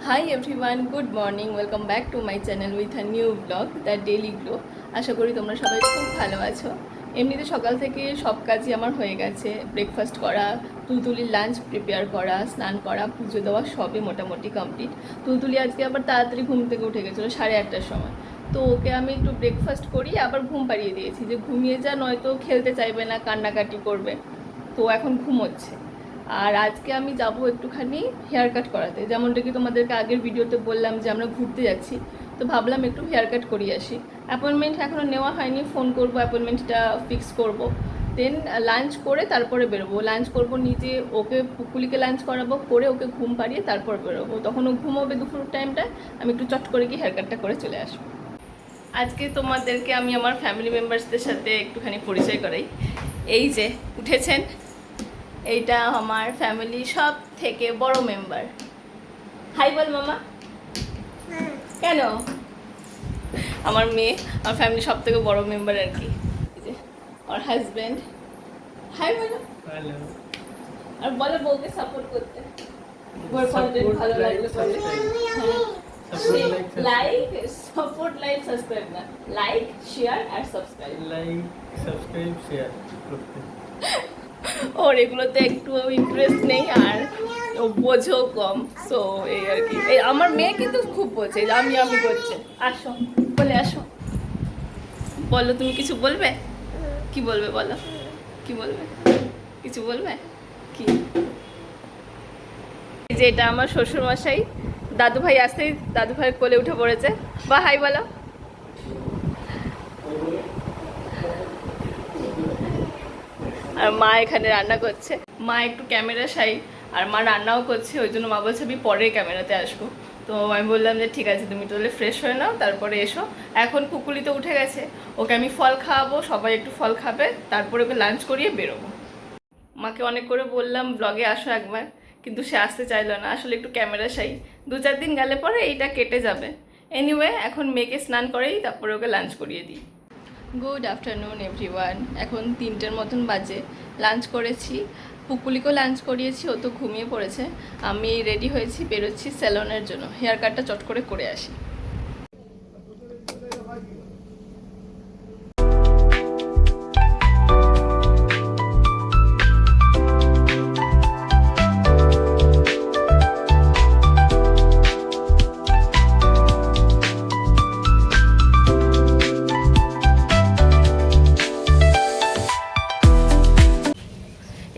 High everyone, good morning. Welcome back to my channel with a new blog the Daily Glow. আশা করি তোমরা সবাই খুব ভালো আছো। এমনিতে সকাল থেকে সব কাজই আমার হয়ে গেছে। ব্রেকফাস্ট করা, তুলতুলির লাঞ্চ প্রিপেয়ার করা, স্নান করা, পুজো দেওয়া সবই মোটামুটি কমপ্লিট। তুলতুলি আজকে আবার তাড়াতাড়ি ঘুম থেকে উঠে গেছিলো 8:30টার সময়। তো ওকে আমি একটু ব্রেকফাস্ট করি, আবার ঘুম পাড়িয়ে দিয়েছি যে ঘুমিয়ে যা, নয়তো খেলতে চাইবে না, কান্নাকাটি করবে। তো এখন ঘুমোচ্ছে। আর আজকে আমি যাব একটুখানি হেয়ার কাট করাতে, যেমনটা কি তোমাদেরকে আগের ভিডিওতে বললাম যে আমরা ঘুরতে যাচ্ছি। তো ভাবলাম একটু হেয়ার কাট করিয়ে আসি। অ্যাপয়েন্টমেন্ট এখনও নেওয়া হয়নি, ফোন করব, অ্যাপয়েন্টমেন্টটা ফিক্স করব। দেন লাঞ্চ করে তারপরে বেরোবো। লাঞ্চ করব নিজে, ওকে পুকুলিকে লাঞ্চ করাবো, করে ওকে ঘুম পাড়িয়ে তারপর বেরোবো। তখন ও ঘুমোবে দুপুর টাইমটায়, আমি একটু চট করে গিয়ে হেয়ার কাটটা করে চলে আসবো। আজকে তোমাদেরকে আমি আমার ফ্যামিলি মেম্বার্সদের সাথে একটুখানি পরিচয় করাই। এই যে উঠেছেন, এইটা আমার ফ্যামিলি সব থেকে বড় মেম্বার। হাই বল মামা। কেন? আমার মেয়ে আমার ফ্যামিলি সব থেকে বড় মেম্বার আর কি। এই যে আমার হাজব্যান্ড। হাই বলো। হ্যালো। আর বলো বউকে সাপোর্ট করতে, বউর কন্টেন্ট ভালো লাগলে পরে লাইক, সাপোর্ট, লাইক, সাবস্ক্রাইব না, লাইক, শেয়ার আর সাবস্ক্রাইব। লাইক, সাবস্ক্রাইব, শেয়ার করতে। ওর এগুলোতে একটু ইন্টারেস্ট নেই, আর ও বোঝো কম। সো এই আর কি। এই আমার মেয়ে কিন্তু খুব বোঝে, আমি করছে। আসো, বলে আসো। বলো, তুমি কিছু বলবে? কি বলবে বলো, কি বলবে? কিছু বলবে কি? এই যে এটা আমার শ্বশুর মশাই। দাদু ভাই আসতেই দাদু ভাইয়ের কোলে উঠে পড়েছে। বা হাই বলো। আর মা এখানে রান্না করছে। মা একটু ক্যামেরা শাই, আর মা রান্নাও করছে, ওই জন্য মা বলছে আমি পরে ক্যামেরাতে আসবো। তো আমি বললাম যে ঠিক আছে, তুমি তাহলে ফ্রেশ হয়ে নাও, তারপরে এসো। এখন পুকুলি তো উঠে গেছে, ওকে আমি ফল খাওয়াবো, সবাই একটু ফল খাবে, তারপরে ওকে লাঞ্চ করিয়ে বেরোবো। মাকে অনেক করে বললাম ব্লগে আসো একবার, কিন্তু সে আসতে চাইলো না। আসলে একটু ক্যামেরা শাই, 2-4 দিন গেলে পরে এইটা কেটে যাবে। এনিওয়ে, এখন মেয়েকে স্নান করেই তারপরে ওকে লাঞ্চ করিয়ে দিই। Good afternoon everyone. এখন 3টের মতন বাজে। লাঞ্চ করেছি, পুকুলিকেও লাঞ্চ করিয়েছি, ও তো ঘুমিয়ে পড়েছে। আমি রেডি হয়েছি, বেরোচ্ছি স্যালনের জন্য। হেয়ার কাটটা চট করে আসি।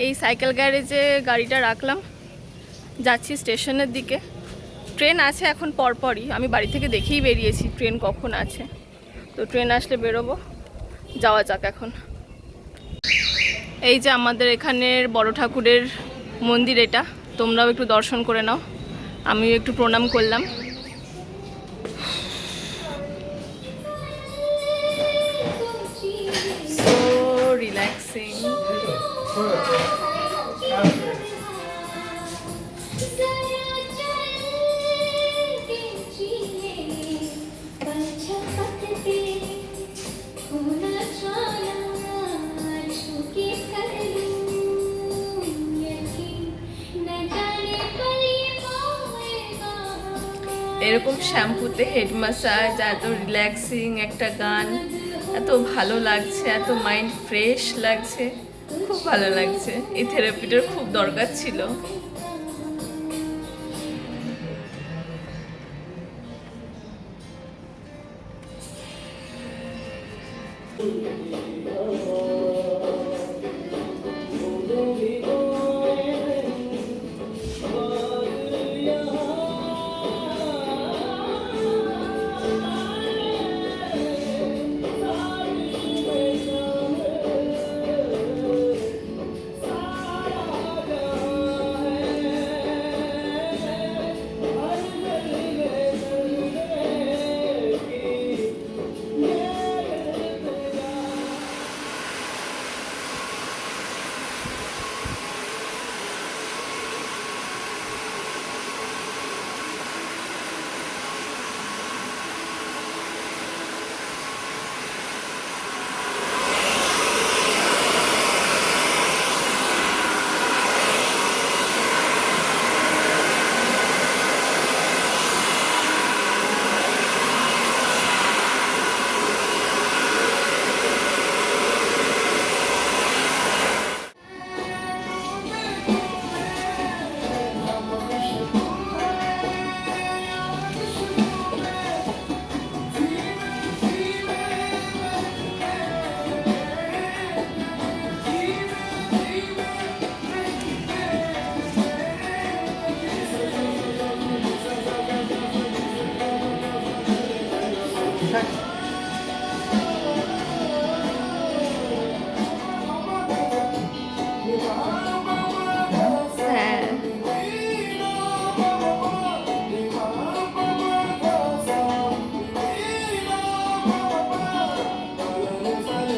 এই সাইকেল গ্যারেজে গাড়িটা রাখলাম, যাচ্ছি স্টেশনের দিকে। ট্রেন আছে এখন পরপরই, আমি বাড়ি থেকে দেখেই বেরিয়েছি ট্রেন কখন আছে। তো ট্রেন আসলে বেরোবো, যাওয়া যাক এখন। এই যে আমাদের এখানের বড় ঠাকুরের মন্দির, এটা তোমরাও একটু দর্শন করে নাও। আমিও একটু প্রণাম করলাম। So relaxing. এরকম শ্যাম্পুতে হেড ম্যাসাজ, এত রিল্যাক্সিং একটা গান, এত ভালো লাগছে, এত মাইন্ড ফ্রেশ লাগছে, খুব ভালো লাগছে। এই থেরাপিটার খুব দরকার ছিল।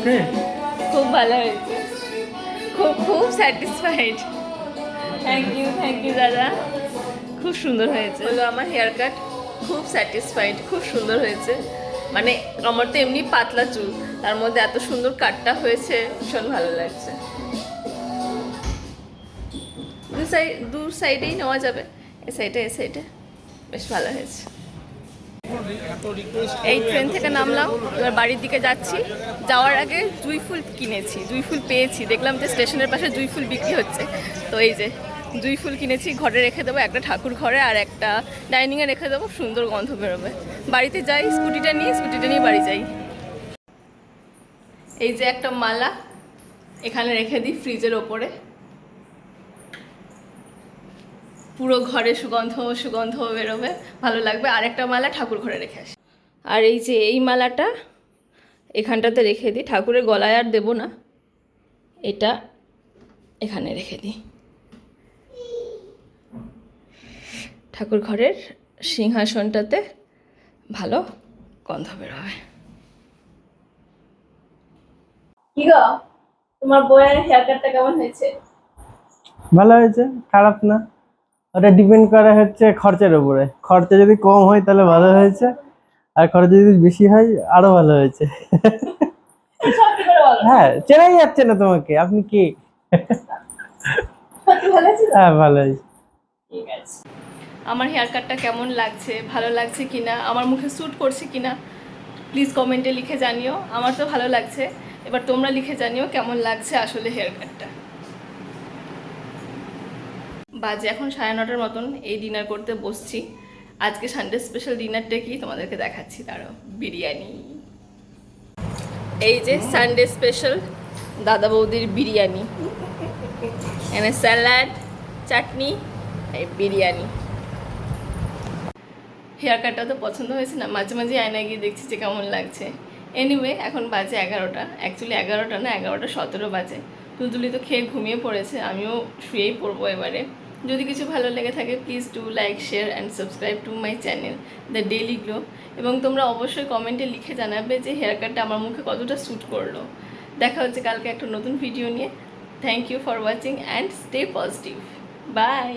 ওকে খুব ভালো হয়েছে, খুব খুব স্যাটিসফাইড। থ্যাংক ইউ দাদা, খুব সুন্দর হয়েছে। হলো আমার হেয়ার কাট, খুব স্যাটিসফাইড, খুব সুন্দর হয়েছে। মানে আমার তো এমনি পাতলা চুল, তার মধ্যে এত সুন্দর কাটটা হয়েছে, ভীষণ ভালো লাগছে। দু সাইডেই নেওয়া যাবে, এ সাইডে বেশ ভালো হয়েছে। এই ট্রেন থেকে নামলাম, এবার বাড়ির দিকে যাচ্ছি। যাওয়ার আগে জুঁই ফুল কিনেছি, জুঁই ফুল পেয়েছি, দেখলাম যে স্টেশনের পাশে জুঁই ফুল বিক্রি হচ্ছে। তো এই যে জুঁই ফুল কিনেছি, ঘরে রেখে দেবো, একটা ঠাকুর ঘরে আর একটা ডাইনিংয়ে রেখে দেবো, সুন্দর গন্ধ বেরোবে। বাড়িতে যাই, স্কুটিটা নিয়ে বাড়ি যাই। এই যে একটা মালা এখানে রেখে দিই ফ্রিজের ওপরে, পুরো ঘরে সুগন্ধ বেরোবে, ভালো লাগবে। আর একটা মালা ঠাকুর ঘরে রেখে আসি। আর এই যে এই মালাটা এখানটাতে রেখে দিই, ঠাকুরের গলায় আর দেবো না, এটা এখানে রেখে দিই, ঠাকুর ঘরের সিংহাসনটাতে ভালো গন্ধ বেরোবে। কি গো, তোমার বইয়ের হেয়ার কাটটা কেমন হয়েছে? ভালো হয়েছে, খারাপ না। ওটা ডিপেন্ড করে হচ্ছে খরচের উপরে। খরচা যদি কম হয় তাহলে ভালো হয়েছে, আর খরচ যদি বেশি হয় আরো ভালো হয়েছে। সত্যি করে বলো। হ্যাঁ, চেনাই যাচ্ছে না তোমাকে, আপনি কি? সত্যি ভালো হয়েছে তো? হ্যাঁ, ভালো হয়েছে। ঠিক আছে। আমার হেয়ার কাটটা কেমন লাগছে, ভালো লাগছে কিনা, আমার মুখে স্যুট করছে কিনা, প্লিজ কমেন্টে লিখে জানিও। আমার তো ভালো লাগছে, এবার তোমরা লিখে জানিও কেমন লাগছে আসলে হেয়ার কাটটা। বাজে এখন 9:30 মতন, এই ডিনার করতে বসছি। আজকে সানডে স্পেশাল ডিনারটা কি তোমাদেরকে দেখাচ্ছি, তারও বিরিয়ানি। এই যে সানডে স্পেশাল দাদা বৌদির বিরিয়ানি, এনে স্যালাড, চাটনি, এই বিরিয়ানি। হেয়ার কাটটা তো পছন্দ হয়েছে না, মাঝে মাঝে আয়নায় গিয়ে দেখছি যে কেমন লাগছে। এনিওয়ে এখন বাজে 11টা, অ্যাকচুয়ালি 11টা না, 11:17 বাজে। তুলতুলি তো খেয়ে ঘুমিয়ে পড়েছে, আমিও শুয়েই পড়বো এবারে। যদি কিছু ভালো লেগে থাকে please do like, share and subscribe to my channel the Daily glow. এবং তোমরা অবশ্যই কমেন্টে লিখে জানাবে যে হেয়ার কাটটা আমার মুখে কতটা স্যুট করলো। দেখা হচ্ছে কালকে একটা নতুন ভিডিও নিয়ে। Thank you for watching and stay positive. By.